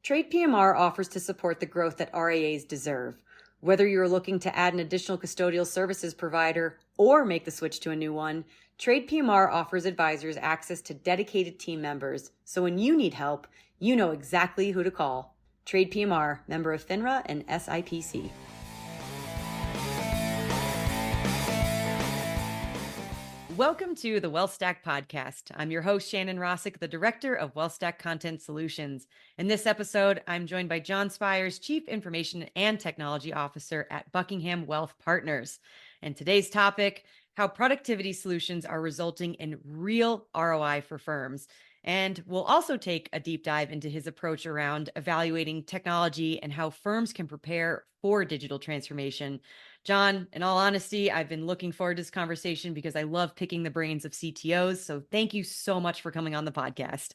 Trade PMR offers to support the growth that RIAs deserve. Whether you're looking to add an additional custodial services provider or make the switch to a new one, Trade PMR offers advisors access to dedicated team members, so when you need help, you know exactly who to call. Trade PMR, member of FINRA and SIPC. Welcome to the WealthStack podcast. I'm your host, Shannon Rosic, the director of WealthStack Content and Solutions. In this episode, I'm joined by John Spires, Chief Information and Technology Officer at Buckingham Wealth Partners. And today's topic, how productivity solutions are resulting in real ROI for firms. And we'll also take a deep dive into his approach around evaluating technology and how firms can prepare for digital transformation. John, in all honesty, I've been looking forward to this conversation because I love picking the brains of CTOs. So thank you so much for coming on the podcast.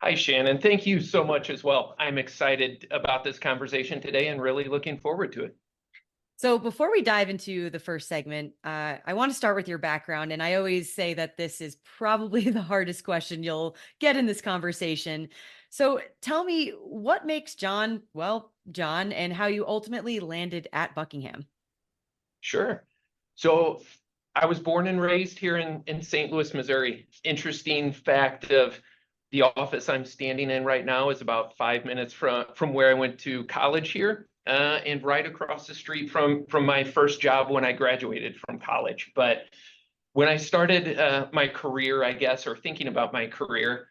Hi, Shannon. Thank you so much as well. I'm excited about this conversation today and really looking forward to it. So before we dive into the first segment, I want to start with your background. And I always say that this is probably the hardest question you'll get in this conversation. So tell me, what makes John, John, and how you ultimately landed at Buckingham? Sure. So I was born and raised here in St. Louis, Missouri. Interesting fact of the office I'm standing in right now is about 5 minutes from where I went to college here. And right across the street from my first job when I graduated from college. But when I started my career, I guess, or thinking about my career,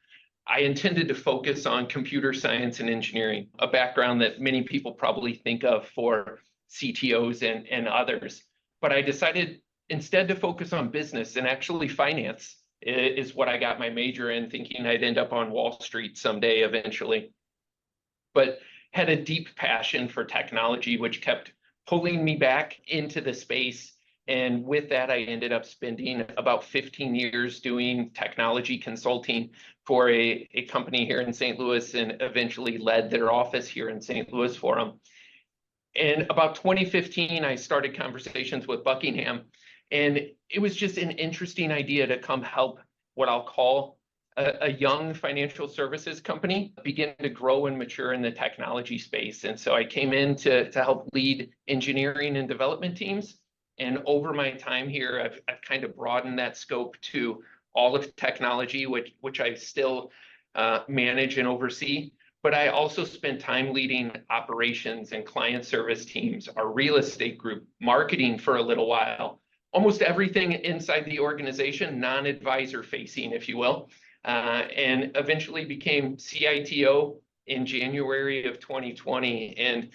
I intended to focus on computer science and engineering, a background that many people probably think of for CTOs and others. But I decided instead to focus on business, and actually finance is what I got my major in, thinking I'd end up on Wall Street someday eventually. But had a deep passion for technology, which kept pulling me back into the space. And with that, I ended up spending about 15 years doing technology consulting for a company here in St. Louis, and eventually led their office here in St. Louis for them. In about 2015, I started conversations with Buckingham, and it was just an interesting idea to come help what I'll call a young financial services company begin to grow and mature in the technology space. And so I came in to help lead engineering and development teams. And over my time here, I've kind of broadened that scope to all of technology, which I still manage and oversee. But I also spent time leading operations and client service teams, our real estate group, marketing for a little while, almost everything inside the organization, non-advisor facing, if you will. And eventually became CITO in January of 2020. And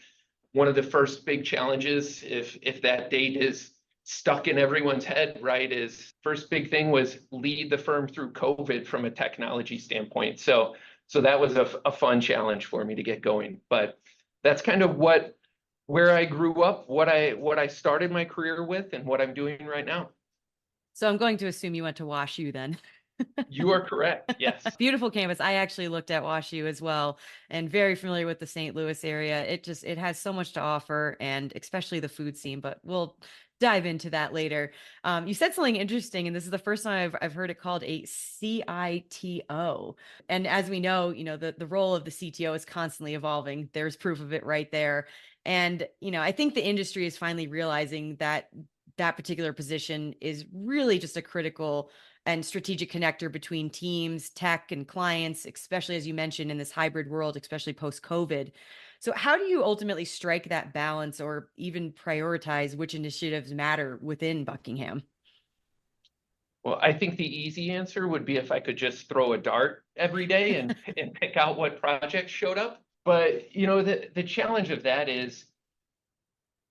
one of the first big challenges, if that date is stuck in everyone's head, right, is first big thing was lead the firm through COVID from a technology standpoint. So that was a fun challenge for me to get going. But that's kind of where I grew up, what I started my career with, and what I'm doing right now. So I'm going to assume you went to WashU then. You are correct. Yes. Beautiful campus. I actually looked at WashU as well, and very familiar with the St. Louis area. It has so much to offer, and especially the food scene, but we'll dive into that later. You said something interesting, and this is the first time I've heard it called a CITO. And as we know, the role of the CTO is constantly evolving. There's proof of it right there. And, I think the industry is finally realizing that particular position is really just a critical and strategic connector between teams, tech, and clients, especially as you mentioned in this hybrid world, especially post-COVID. So how do you ultimately strike that balance or even prioritize which initiatives matter within Buckingham? Well, I think the easy answer would be if I could just throw a dart every day and pick out what projects showed up. But, the challenge of that is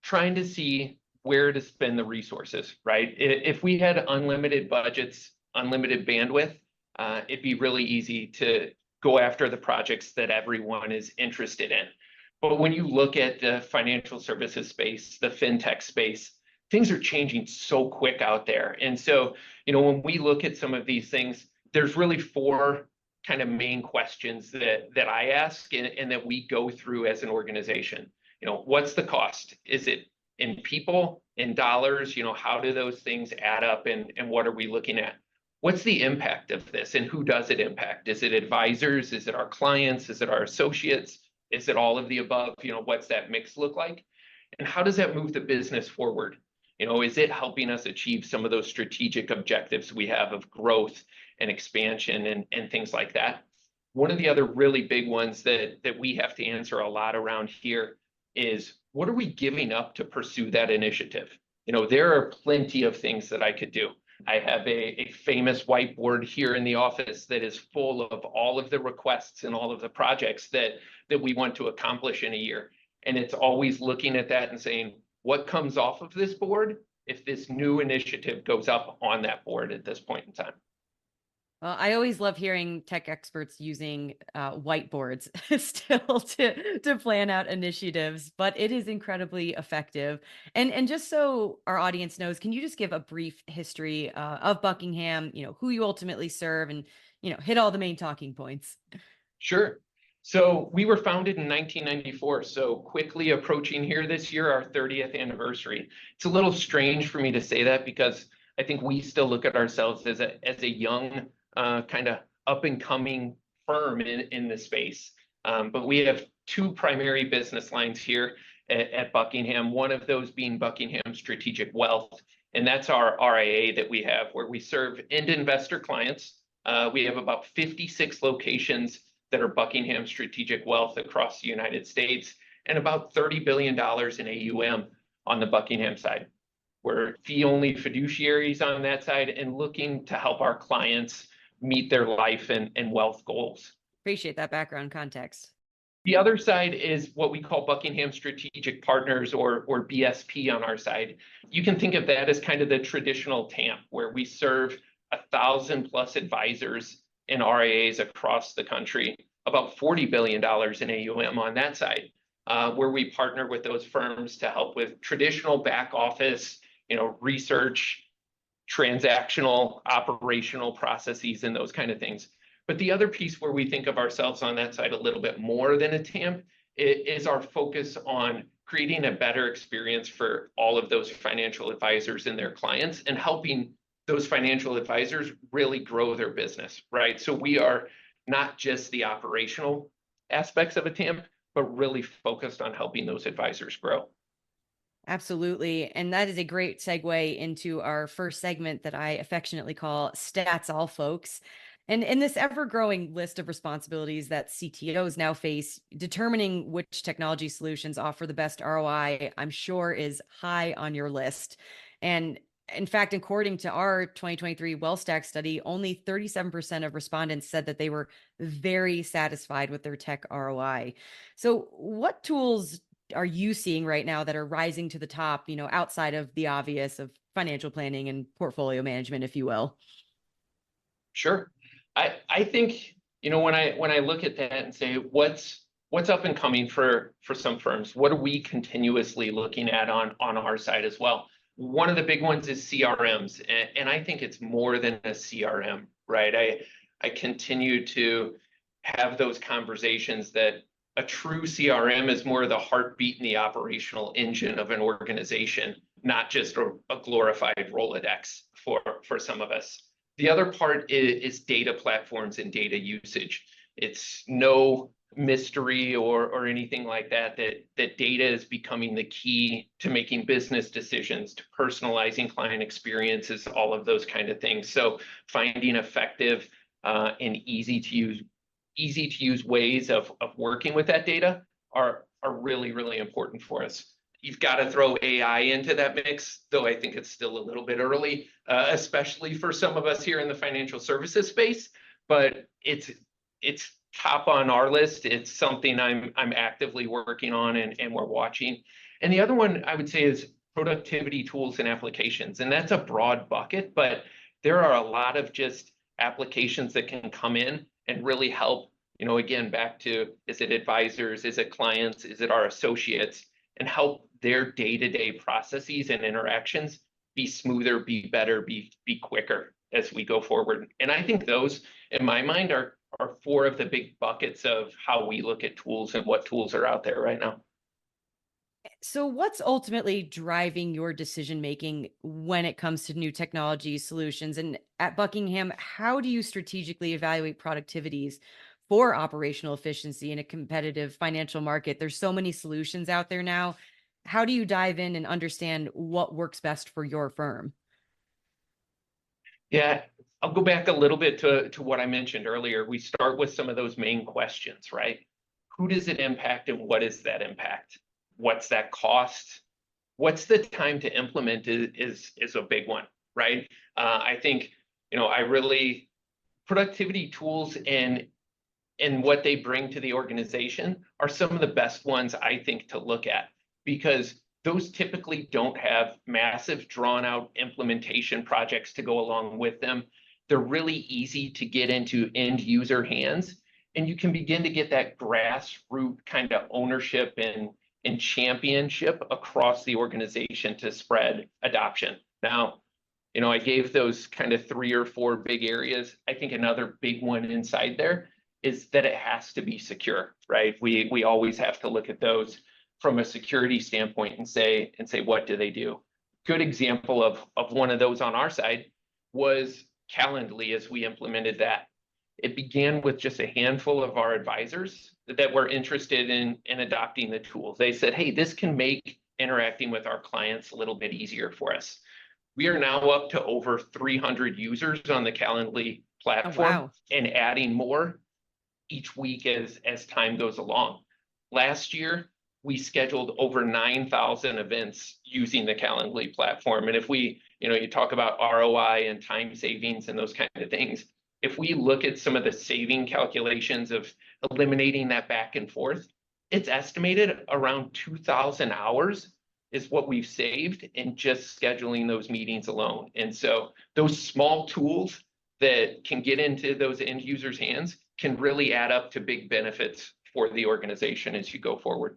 trying to see where to spend the resources, right? If we had unlimited budgets, unlimited bandwidth, it'd be really easy to go after the projects that everyone is interested in. But when you look at the financial services space, the fintech space, things are changing so quick out there. And so, when we look at some of these things, there's really four kind of main questions that I ask and that we go through as an organization. What's the cost? Is it in people, in dollars? How do those things add up, and what are we looking at? what's the impact of this and who does it impact? Is it advisors? Is it our clients? Is it our associates? Is it all of the above? What's that mix look like? And how does that move the business forward? Is it helping us achieve some of those strategic objectives we have of growth and expansion and things like that? One of the other really big ones that we have to answer a lot around here is, what are we giving up to pursue that initiative? There are plenty of things that I could do. I have a famous whiteboard here in the office that is full of all of the requests and all of the projects that we want to accomplish in a year. And it's always looking at that and saying, what comes off of this board if this new initiative goes up on that board at this point in time? Well, I always love hearing tech experts using whiteboards still to plan out initiatives, but it is incredibly effective. And just so our audience knows, can you just give a brief history of Buckingham? Who you ultimately serve, and hit all the main talking points. Sure. So we were founded in 1994, so quickly approaching here this year, our 30th anniversary. It's a little strange for me to say that because I think we still look at ourselves as a young kind of up and coming firm in the space. But we have two primary business lines here at Buckingham, one of those being Buckingham Strategic Wealth. And that's our RIA that we have, where we serve end investor clients. We have about 56 locations that are Buckingham Strategic Wealth across the United States, and about $30 billion in AUM on the Buckingham side. We're fee-only fiduciaries on that side and looking to help our clients meet their life and wealth goals. Appreciate that background context. The other side is what we call Buckingham Strategic Partners, or BSP on our side. You can think of that as kind of the traditional TAMP, where we serve 1,000+ advisors and RIAs across the country, about $40 billion in AUM on that side, where we partner with those firms to help with traditional back office, research, transactional, operational processes, and those kind of things. But the other piece where we think of ourselves on that side a little bit more than a TAMP is our focus on creating a better experience for all of those financial advisors and their clients, and helping those financial advisors really grow their business, right? So we are not just the operational aspects of a TAMP, but really focused on helping those advisors grow. Absolutely. And that is a great segue into our first segment that I affectionately call Stats All Folks. And in this ever-growing list of responsibilities that CTOs now face, determining which technology solutions offer the best ROI, I'm sure, is high on your list. And in fact, according to our 2023 WealthStack study, only 37% of respondents said that they were very satisfied with their tech ROI. So what tools are you seeing right now that are rising to the top, outside of the obvious of financial planning and portfolio management, if you will? Sure. I think, when I look at that and say, what's up and coming for some firms, what are we continuously looking at on our side as well? One of the big ones is CRMs, and I think it's more than a CRM, right? I continue to have those conversations that a true CRM is more the heartbeat and the operational engine of an organization, not just a glorified Rolodex for some of us. The other part is data platforms and data usage. It's no mystery or anything like that data is becoming the key to making business decisions, to personalizing client experiences, all of those kind of things. So finding effective and easy to use ways of working with that data are really, really important for us. You've got to throw AI into that mix, though I think it's still a little bit early, especially for some of us here in the financial services space. But it's top on our list. It's something I'm actively working on and we're watching. And the other one I would say is productivity tools and applications. And that's a broad bucket, but there are a lot of just applications that can come in and really help, again, back to, is it advisors, is it clients, is it our associates, and help their day-to-day processes and interactions be smoother, be better, be quicker as we go forward. And I think those, in my mind, are four of the big buckets of how we look at tools and what tools are out there right now. So, what's ultimately driving your decision making when it comes to new technology solutions? And at Buckingham, how do you strategically evaluate productivities for operational efficiency in a competitive financial market? There's so many solutions out there now. How do you dive in and understand what works best for your firm? Yeah, I'll go back a little bit to what I mentioned earlier. We start with some of those main questions, right? Who does it impact and what is that impact? What's that cost? What's the time to implement is a big one, right? I think, I really productivity tools and what they bring to the organization are some of the best ones I think to look at, because those typically don't have massive drawn out implementation projects to go along with them. They're really easy to get into end user hands, and you can begin to get that grassroots kind of ownership and championship across the organization to spread adoption. Now, I gave those kind of 3 or 4 big areas. I think another big one inside there is that it has to be secure, right? We always have to look at those from a security standpoint and say, what do they do? Good example of one of those on our side was Calendly as we implemented that. It began with just a handful of our advisors that were interested in adopting the tools. They said, hey, this can make interacting with our clients a little bit easier for us. We are now up to over 300 users on the Calendly Oh, platform wow. and adding more each week as time goes along. Last year, we scheduled over 9,000 events using the Calendly platform. And if you talk about ROI and time savings and those kind of things, if we look at some of the saving calculations of eliminating that back and forth, it's estimated around 2,000 hours is what we've saved in just scheduling those meetings alone. And so those small tools that can get into those end users' hands can really add up to big benefits for the organization as you go forward.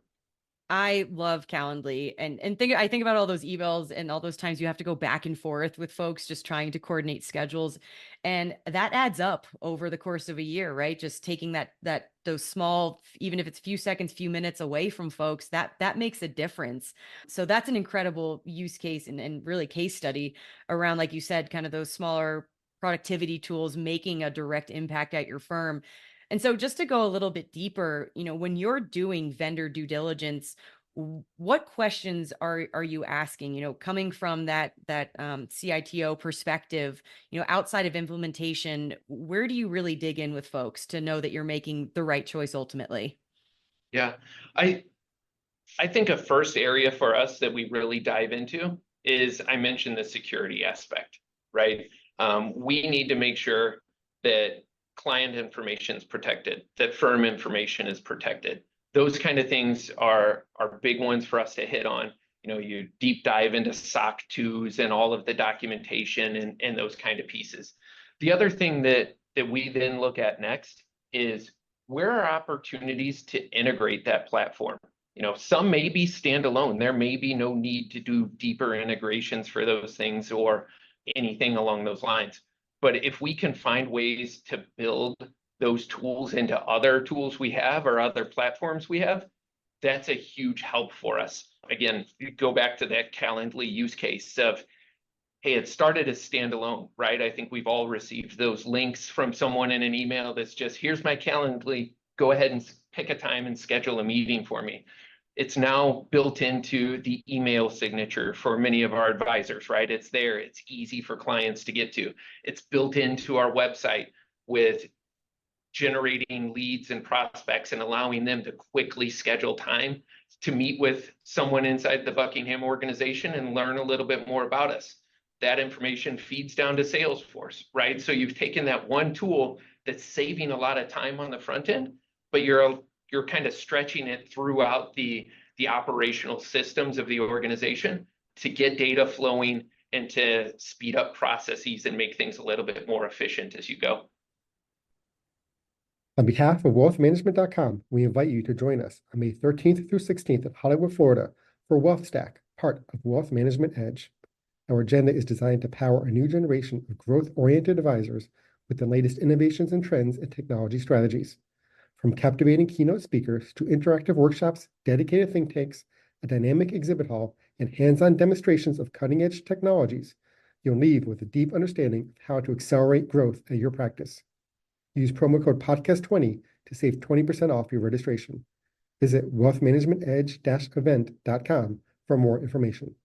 I love Calendly and I think about all those emails and all those times you have to go back and forth with folks just trying to coordinate schedules, and that adds up over the course of a year, right? Just taking those small, even if it's few seconds, few minutes away from folks, that makes a difference. So that's an incredible use case and really case study around, like you said, kind of those smaller productivity tools making a direct impact at your firm. And so just to go a little bit deeper, when you're doing vendor due diligence, what questions are you asking, coming from that CITO perspective, outside of implementation, where do you really dig in with folks to know that you're making the right choice ultimately? Yeah, I think a first area for us that we really dive into is, I mentioned the security aspect, right? We need to make sure that client information is protected, that firm information is protected. Those kind of things are big ones for us to hit on. You deep dive into SOC 2s and all of the documentation and those kind of pieces. The other thing that we then look at next is, where are opportunities to integrate that platform? Some may be standalone. There may be no need to do deeper integrations for those things or anything along those lines. But if we can find ways to build those tools into other tools we have or other platforms we have, that's a huge help for us. Again, you go back to that Calendly use case of, hey, it started as standalone, right? I think we've all received those links from someone in an email that's just, here's my Calendly, go ahead and pick a time and schedule a meeting for me. It's now built into the email signature for many of our advisors, right? It's there, it's easy for clients to get to. It's built into our website with generating leads and prospects and allowing them to quickly schedule time to meet with someone inside the Buckingham organization and learn a little bit more about us. That information feeds down to Salesforce, right? So you've taken that one tool that's saving a lot of time on the front end, but you're kind of stretching it throughout the operational systems of the organization to get data flowing and to speed up processes and make things a little bit more efficient as you go. On behalf of WealthManagement.com, we invite you to join us on May 13th through 16th in Hollywood, Florida, for WealthStack, part of Wealth Management Edge. Our agenda is designed to power a new generation of growth-oriented advisors with the latest innovations and trends in technology strategies. From captivating keynote speakers to interactive workshops, dedicated think tanks, a dynamic exhibit hall, and hands-on demonstrations of cutting-edge technologies, you'll leave with a deep understanding of how to accelerate growth at your practice. Use promo code podcast20 to save 20% off your registration. Visit wealthmanagementedge-event.com for more information.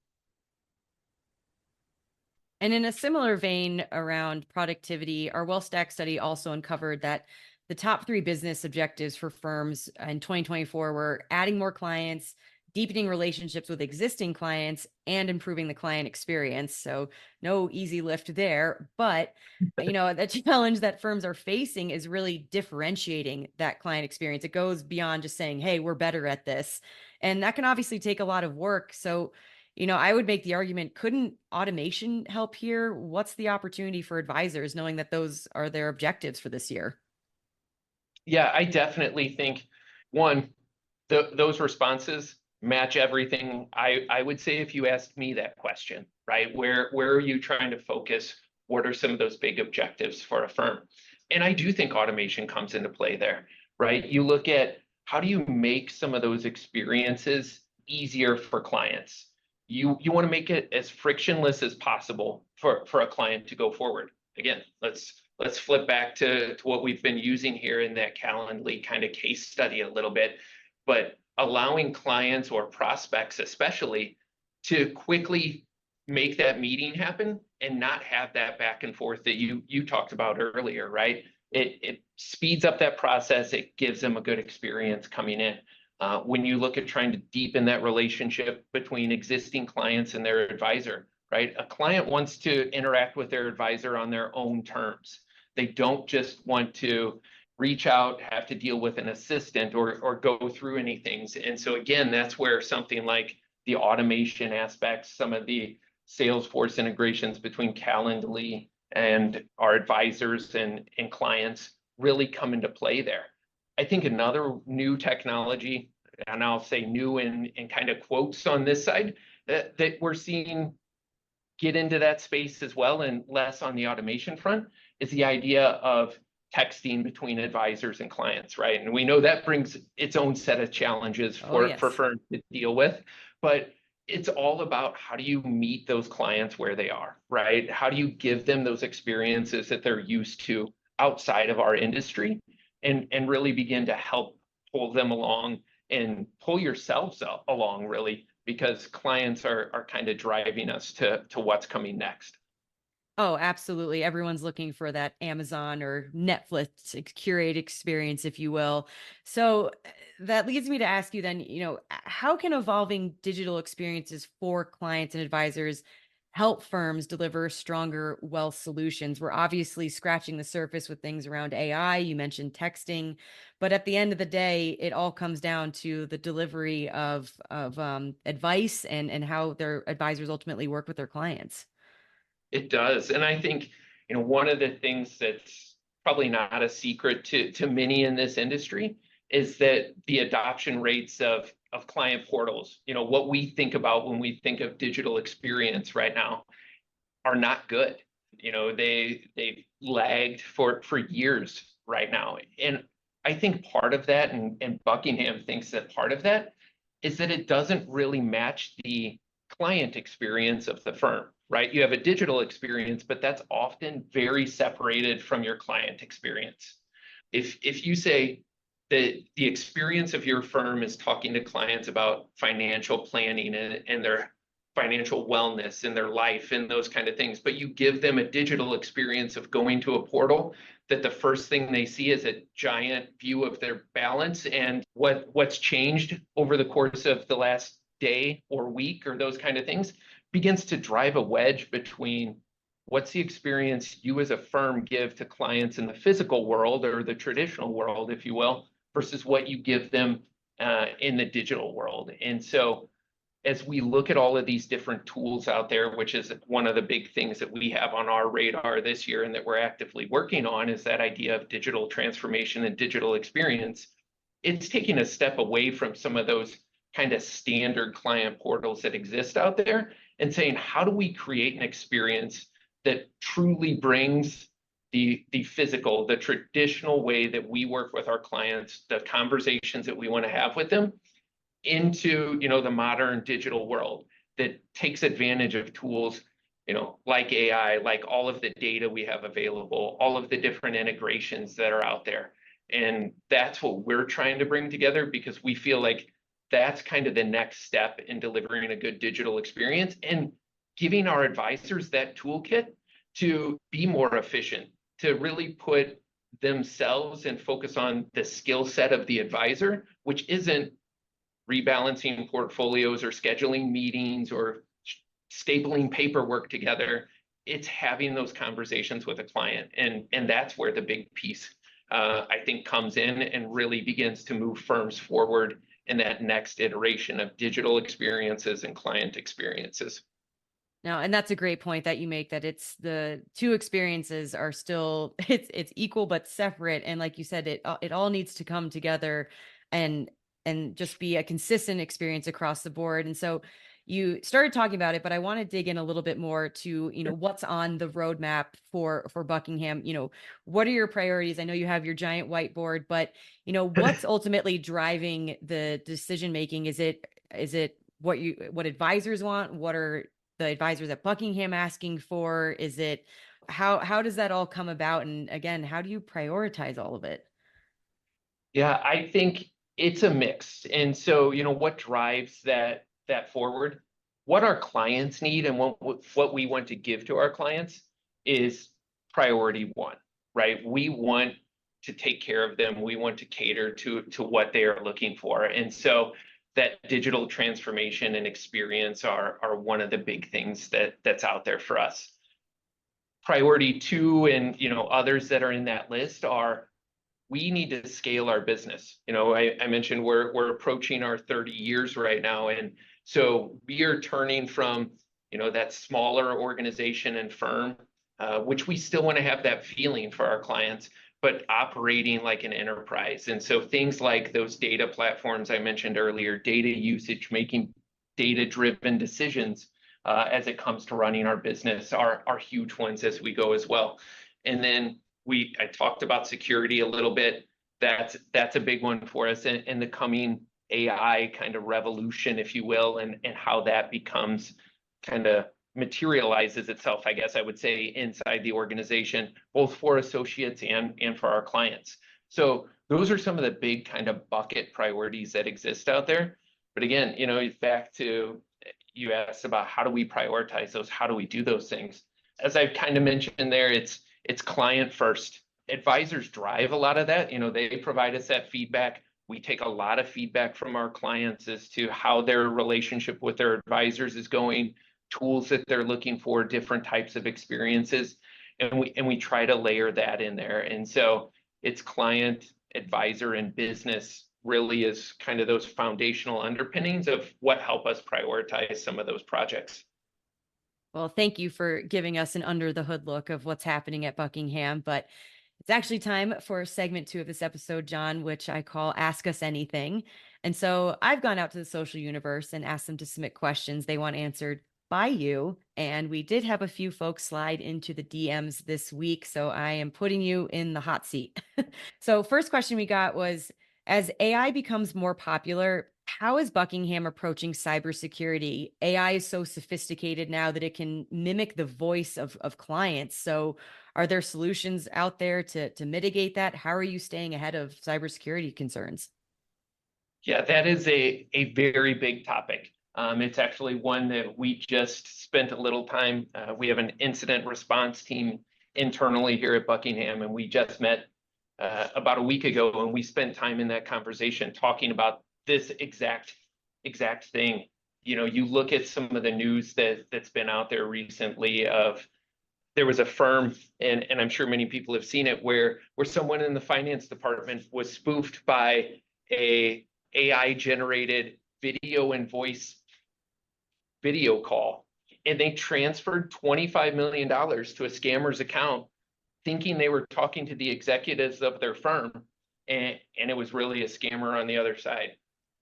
And in a similar vein around productivity, our WealthStack study also uncovered that the top 3 business objectives for firms in 2024 were adding more clients, deepening relationships with existing clients, and improving the client experience. So no easy lift there, but the challenge that firms are facing is really differentiating that client experience. It goes beyond just saying, hey, we're better at this. And that can obviously take a lot of work. So I would make the argument, couldn't automation help here? What's the opportunity for advisors knowing that those are their objectives for this year? Yeah, I definitely think one, those responses match everything. I would say if you asked me that question, right? Where are you trying to focus? What are some of those big objectives for a firm? And I do think automation comes into play there, right? You look at how do you make some of those experiences easier for clients? You want to make it as frictionless as possible for a client to go forward. Again, let's flip back to what we've been using here in that Calendly kind of case study a little bit, but allowing clients or prospects especially to quickly make that meeting happen and not have that back and forth that you talked about earlier, right? It speeds up that process. It gives them a good experience coming in. When you look at trying to deepen that relationship between existing clients and their advisor, right? A client wants to interact with their advisor on their own terms. They don't just want to reach out, have to deal with an assistant or go through any things. And so again, that's where something like the automation aspects, some of the Salesforce integrations between Calendly and our advisors and clients really come into play there. I think another new technology, and I'll say new in kind of quotes on this side, that we're seeing get into that space as well and less on the automation front, is the idea of texting between advisors and clients, right? And we know that brings its own set of challenges for firms to deal with, but it's all about how do you meet those clients where they are, right? How do you give them those experiences that they're used to outside of our industry and really begin to help pull them along and pull yourselves along, really, because clients are kind of driving us to what's coming next. Oh, absolutely. Everyone's looking for that Amazon or Netflix curated experience, if you will. So that leads me to ask you then, how can evolving digital experiences for clients and advisors help firms deliver stronger wealth solutions? We're obviously scratching the surface with things around AI. You mentioned texting, but at the end of the day, it all comes down to the delivery of advice and how their advisors ultimately work with their clients. It does. And I think, one of the things that's probably not a secret to many in this industry is that the adoption rates of client portals, what we think about when we think of digital experience right now, are not good. They've lagged for years right now. And I think part of that, and Buckingham thinks that part of that is that it doesn't really match the client experience of the firm, right? You have a digital experience, but that's often very separated from your client experience. If you say that the experience of your firm is talking to clients about financial planning and their financial wellness in their life and those kind of things, but you give them a digital experience of going to a portal that the first thing they see is a giant view of their balance and what's changed over the course of the last day or week or those kind of things, begins to drive a wedge between what's the experience you as a firm give to clients in the physical world or the traditional world, if you will, versus what you give them in the digital world. And so as we look at all of these different tools out there, which is one of the big things that we have on our radar this year and that we're actively working on, is that idea of digital transformation and digital experience. It's taking a step away from some of those kind of standard client portals that exist out there and saying, how do we create an experience that truly brings the physical, the traditional way that we work with our clients, the conversations that we want to have with them, into, the modern digital world that takes advantage of tools, like AI, like all of the data we have available, all of the different integrations that are out there. And that's what we're trying to bring together, because we feel like that's kind of the next step in delivering a good digital experience and giving our advisors that toolkit to be more efficient, to really put themselves and focus on the skill set of the advisor, which isn't rebalancing portfolios or scheduling meetings or stapling paperwork together. It's having those conversations with a client. And that's where the big piece, I think, comes in and really begins to move firms forward in that next iteration of digital experiences and client experiences. No, and that's a great point that you make, that it's the two experiences are still it's equal but separate. And like you said, it all needs to come together and just be a consistent experience across the board. And so you started talking about it, but I want to dig in a little bit more to, what's on the roadmap for Buckingham. What are your priorities? I know you have your giant whiteboard, but what's ultimately driving the decision making? Is it what advisors want? What are the advisors at Buckingham asking for? Is it how does that all come about? And again, how do you prioritize all of it? Yeah, I think it's a mix. And so, what drives that forward, what our clients need and what we want to give to our clients is priority one, right? We want to take care of them. We want to cater to what they are looking for. And so that digital transformation and experience are one of the big things that's out there for us. Priority two, and others that are in that list, are we need to scale our business. I mentioned we're approaching our 30 years right now. And so we are turning from, that smaller organization and firm, which we still want to have that feeling for our clients, but operating like an enterprise. And so things like those data platforms I mentioned earlier, data usage, making data-driven decisions as it comes to running our business are huge ones as we go as well. And then I talked about security a little bit. That's a big one for us, and the coming AI kind of revolution, if you will, and how that becomes kind of materializes itself, I guess I would say, inside the organization, both for associates and for our clients. So those are some of the big kind of bucket priorities that exist out there. But again, back to, you asked about how do we prioritize those, how do we do those things? As I've kind of mentioned there, it's client first. Advisors drive a lot of that. They provide us that feedback. We take a lot of feedback from our clients as to how their relationship with their advisors is going, tools that they're looking for, different types of experiences, and we try to layer that in there. And so it's client, advisor, and business really is kind of those foundational underpinnings of what help us prioritize some of those projects. Well, thank you for giving us an under the hood look of what's happening at Buckingham. But it's actually time for segment 2 of this episode, John, which I call Ask Us Anything. And so I've gone out to the social universe and asked them to submit questions they want answered by you. And we did have a few folks slide into the DMs this week. So I am putting you in the hot seat. So first question we got was, as AI becomes more popular, how is Buckingham approaching cybersecurity? AI is so sophisticated now that it can mimic the voice of clients. So are there solutions out there to mitigate that? How are you staying ahead of cybersecurity concerns? Yeah, that is a very big topic. It's actually one that we just spent a little time. We have an incident response team internally here at Buckingham, and we just met about a week ago, and we spent time in that conversation talking about this exact thing. You look at some of the news that's been out there recently of, there was a firm, and I'm sure many people have seen it, where someone in the finance department was spoofed by a AI generated video and voice video call, and they transferred $25 million to a scammer's account, thinking they were talking to the executives of their firm, and it was really a scammer on the other side,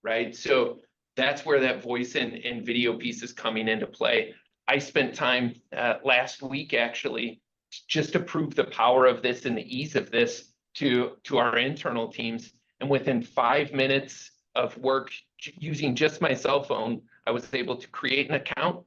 right? So that's where that voice and video piece is coming into play. I spent time last week actually just to prove the power of this and the ease of this to our internal teams, and within 5 minutes of work using just my cell phone. I was able to create an account,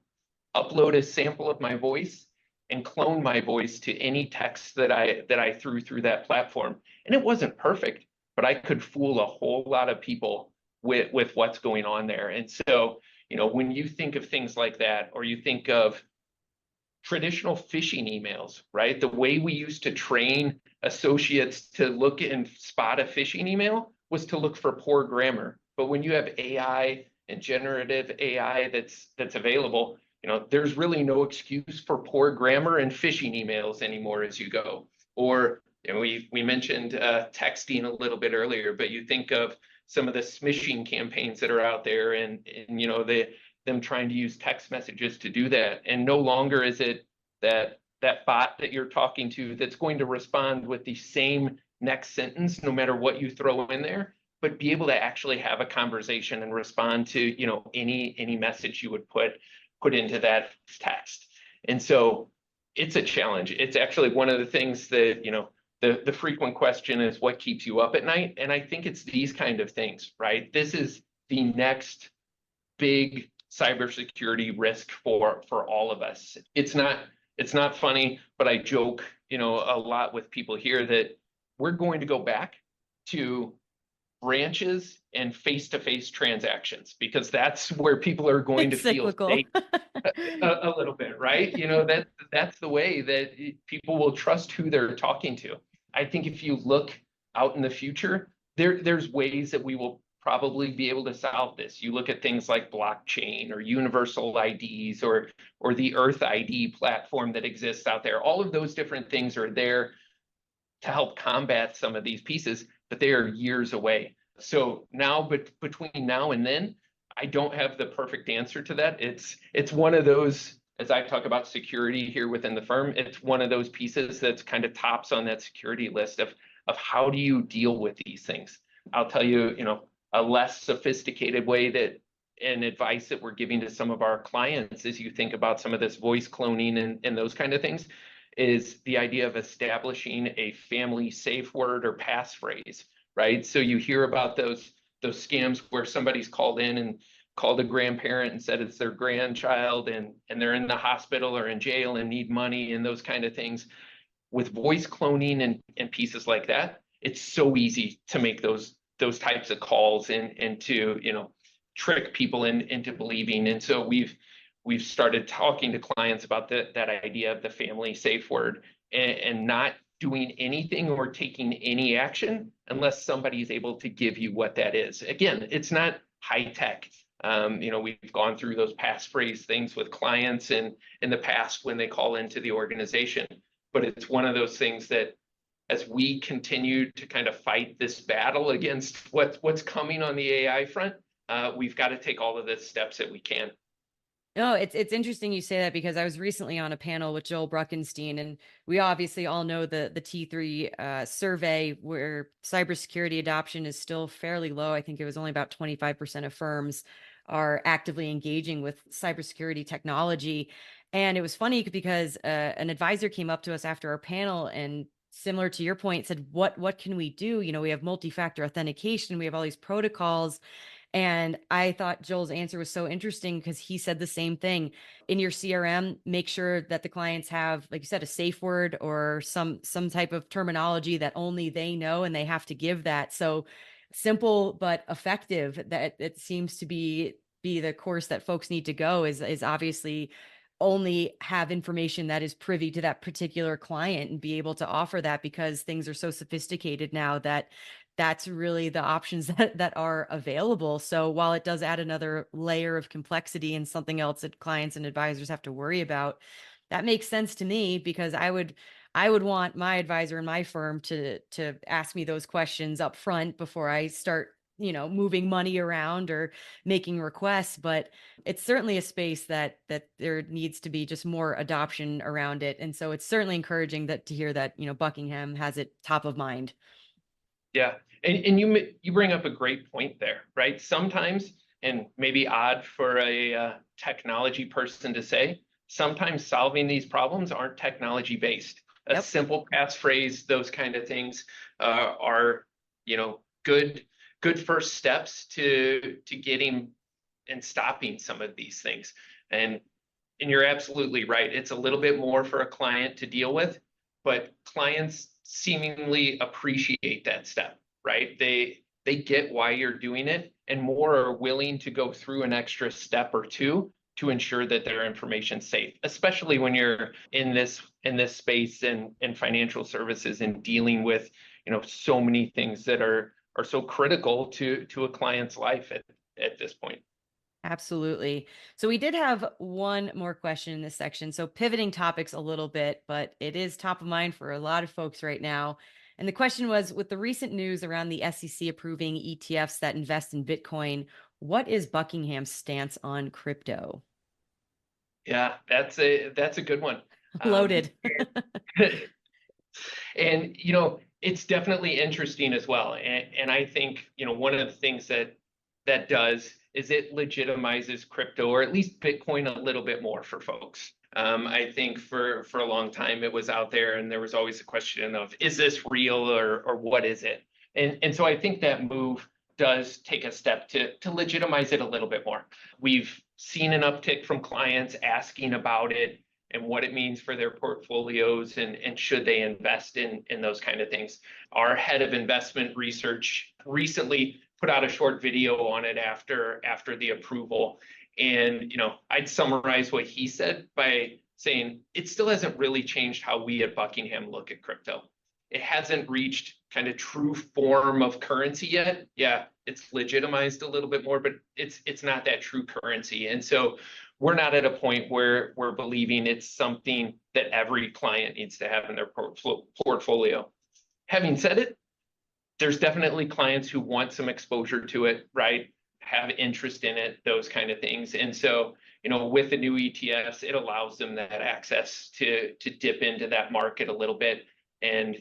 upload a sample of my voice, and clone my voice to any text that I threw through that platform. And it wasn't perfect, but I could fool a whole lot of people with what's going on there. And so, when you think of things like that, or you think of traditional phishing emails, right? The way we used to train associates to look and spot a phishing email was to look for poor grammar. But when you have AI and generative AI that's available, there's really no excuse for poor grammar and phishing emails anymore as you go. Or we mentioned texting a little bit earlier, but you think of some of the smishing campaigns that are out there, and them trying to use text messages to do that. And no longer is it that bot that you're talking to that's going to respond with the same next sentence, no matter what you throw in there, but be able to actually have a conversation and respond to, any message you would put into that text. And so it's a challenge. It's actually one of the things that, the frequent question is, what keeps you up at night? And I think it's these kind of things, right? This is the next big cybersecurity risk for all of us. It's not funny, but I joke, a lot with people here that we're going to go back to branches and face-to-face transactions, because that's where people are going to feel safe a little bit, right? That's the way that people will trust who they're talking to. I think if you look out in the future, there's ways that we will probably be able to solve this. You look at things like blockchain or universal IDs or the Earth ID platform that exists out there. All of those different things are there to help combat some of these pieces, but they are years away. So now, but between now and then, I don't have the perfect answer to that. It's one of those, as I talk about security here within the firm, it's one of those pieces that's kind of tops on that security list of how do you deal with these things. I'll tell you, a less sophisticated way that and advice that we're giving to some of our clients as you think about some of this voice cloning and those kind of things is the idea of establishing a family safe word or passphrase, right? So you hear about those scams where somebody's called in and called a grandparent and said it's their grandchild and they're in the hospital or in jail and need money and those kind of things. With voice cloning and pieces like that, it's so easy to make those types of calls and to trick people into believing. And so we've started talking to clients about that idea of the family safe word and not doing anything or taking any action unless somebody is able to give you what that is. Again, it's not high tech. We've gone through those passphrase things with clients in the past when they call into the organization, but it's one of those things that as we continue to kind of fight this battle against what's coming on the AI front, we've got to take all of the steps that we can. No, it's interesting you say that, because I was recently on a panel with Joel Bruckenstein, and we obviously all know the T3 survey where cybersecurity adoption is still fairly low. I think it was only about 25% of firms are actively engaging with cybersecurity technology. And it was funny because an advisor came up to us after our panel and, similar to your point, said, what can we do? We have multi-factor authentication, we have all these protocols. And I thought Joel's answer was so interesting because he said the same thing. In your CRM, make sure that the clients have, like you said, a safe word or some type of terminology that only they know, and they have to give that. So simple but effective. That it seems to be the course that folks need to go is obviously only have information that is privy to that particular client and be able to offer that, because things are so sophisticated now that that's really the options that are available. So while it does add another layer of complexity and something else that clients and advisors have to worry about, that makes sense to me, because I would want my advisor in my firm to ask me those questions up front before I start, moving money around or making requests. But it's certainly a space that there needs to be just more adoption around it. And so it's certainly encouraging to hear that, Buckingham has it top of mind. Yeah, and you bring up a great point there, right? Sometimes, and maybe odd for a technology person to say, sometimes solving these problems aren't technology based. A simple passphrase, those kind of things are, good good first steps to getting and stopping some of these things. And you're absolutely right. It's a little bit more for a client to deal with, but clients seemingly appreciate that step, right? They get why you're doing it, and more are willing to go through an extra step or two to ensure that their information's safe, especially when you're in this space and financial services and dealing with, so many things that are so critical to a client's life at this point. Absolutely. So we did have one more question in this section. So pivoting topics a little bit, but it is top of mind for a lot of folks right now. And the question was, with the recent news around the SEC approving ETFs that invest in Bitcoin, what is Buckingham's stance on crypto? Yeah, that's a good one. Loaded. And it's definitely interesting as well. And I think, one of the things that does is it legitimizes crypto, or at least Bitcoin, a little bit more for folks. I think for a long time it was out there, and there was always a question of, is this real or what is it? And so I think that move does take a step to legitimize it a little bit more. We've seen an uptick from clients asking about it and what it means for their portfolios, and should they invest in those kind of things. Our head of investment research recently put out a short video on it after the approval. And, I'd summarize what he said by saying it still hasn't really changed how we at Buckingham look at crypto. It hasn't reached kind of true form of currency yet. Yeah, it's legitimized a little bit more, but it's not that true currency. And so we're not at a point where we're believing it's something that every client needs to have in their portfolio. Having said it, there's definitely clients who want some exposure to it, right? Have interest in it, those kind of things. And so, with the new ETFs, it allows them that access to dip into that market a little bit. And,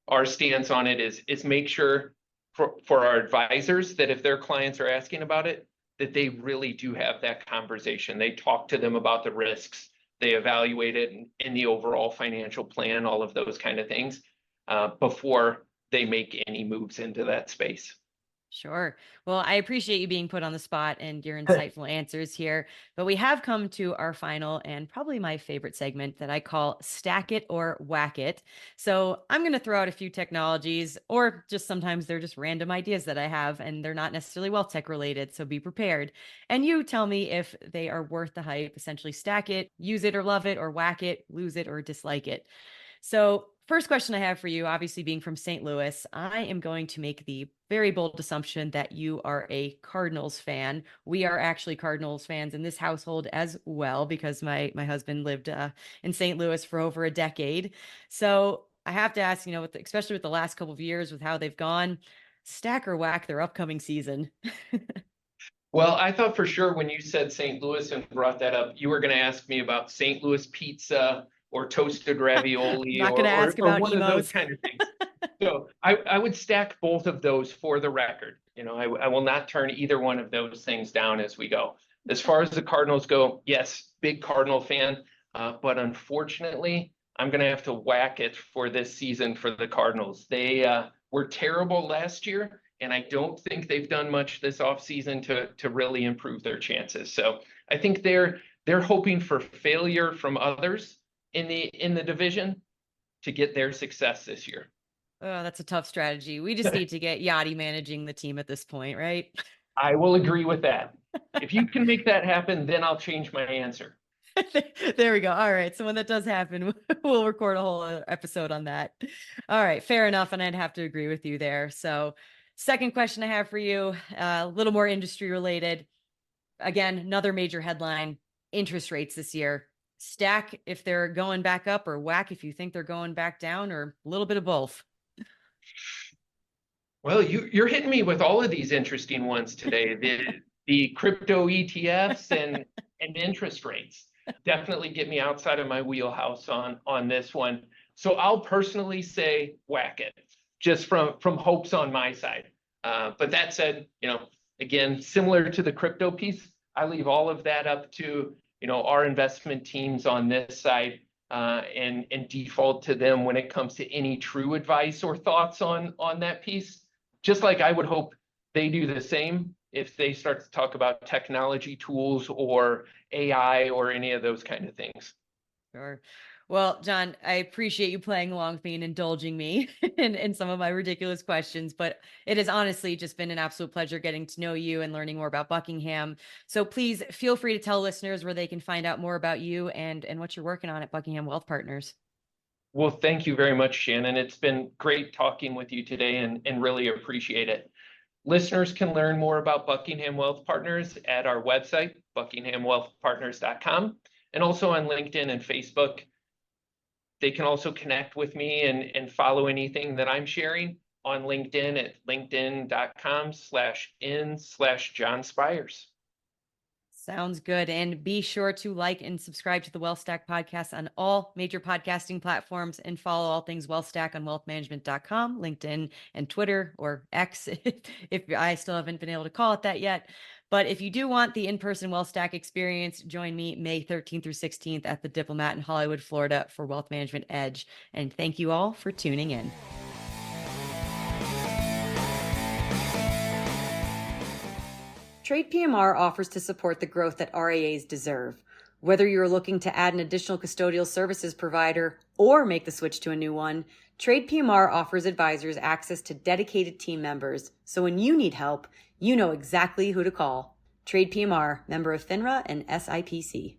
our stance on it is make sure for our advisors that if their clients are asking about it, that they really do have that conversation. They talk to them about the risks, they evaluate it in the overall financial plan, all of those kind of things, before they make any moves into that space. Sure. Well, I appreciate you being put on the spot and your insightful answers here. But we have come to our final and probably my favorite segment that I call Stack It or Whack It. So I'm going to throw out a few technologies, or just sometimes they're just random ideas that I have, and they're not necessarily WealthTech related. So be prepared. And you tell me if they are worth the hype. Essentially, stack it, use it or love it, or whack it, lose it or dislike it. So, first question I have for you, obviously being from St. Louis, I am going to make the very bold assumption that you are a Cardinals fan. We are actually Cardinals fans in this household as well, because my husband lived in St. Louis for over a decade. So I have to ask, especially with the last couple of years with how they've gone, stack or whack their upcoming season? Well, I thought for sure when you said St. Louis and brought that up, you were going to ask me about St. Louis pizza or toasted ravioli Not going to ask about one emos. of those kind of things. So I would stack both of those for the record. I will not turn either one of those things down as we go. As far as the Cardinals go, yes, big Cardinal fan, but unfortunately, I'm going to have to whack it for this season for the Cardinals. They were terrible last year, and I don't think they've done much this offseason to really improve their chances. So I think they're hoping for failure from others in the division to get their success this year. Oh, that's a tough strategy. We just need to get Yachty managing the team at this point, right? I will agree with that. If you can make that happen, then I'll change my answer. There we go. All right. So when that does happen, we'll record a whole other episode on that. All right. Fair enough. And I'd have to agree with you there. So second question I have for you, a little more industry related. Again, another major headline, interest rates this year. Stack if they're going back up, or whack if you think they're going back down, or a little bit of both. Well, you're hitting me with all of these interesting ones today. The crypto ETFs and interest rates definitely get me outside of my wheelhouse on this one. So I'll personally say whack it, just from hopes on my side. But that said, again, similar to the crypto piece, I leave all of that up to our investment teams on this side, and default to them when it comes to any true advice or thoughts on that piece. just like I would hope they do the same if they start to talk about technology tools or AI or any of those kind of things. Sure. Well, John, I appreciate you playing along with me and indulging me in some of my ridiculous questions, but it has honestly just been an absolute pleasure getting to know you and learning more about Buckingham. So please feel free to tell listeners where they can find out more about you and what you're working on at Buckingham Wealth Partners. Well, thank you very much, Shannon. It's been great talking with you today and really appreciate it. Listeners can learn more about Buckingham Wealth Partners at our website, buckinghamwealthpartners.com, and also on LinkedIn and Facebook. They can also connect with me and follow anything that I'm sharing on LinkedIn at linkedin.com/in/John Spires. Sounds good. And be sure to like and subscribe to the WealthStack podcast on all major podcasting platforms and follow all things WealthStack on WealthManagement.com, LinkedIn, and Twitter, or X, if I still haven't been able to call it that yet. But if you do want the in-person WealthStack experience, join me May 13th through 16th at the Diplomat in Hollywood, Florida for Wealth Management Edge. And thank you all for tuning in. Trade PMR offers to support the growth that RIAs deserve. Whether you're looking to add an additional custodial services provider or make the switch to a new one, Trade PMR offers advisors access to dedicated team members. So when you need help, you know exactly who to call. Trade PMR, member of FINRA and SIPC.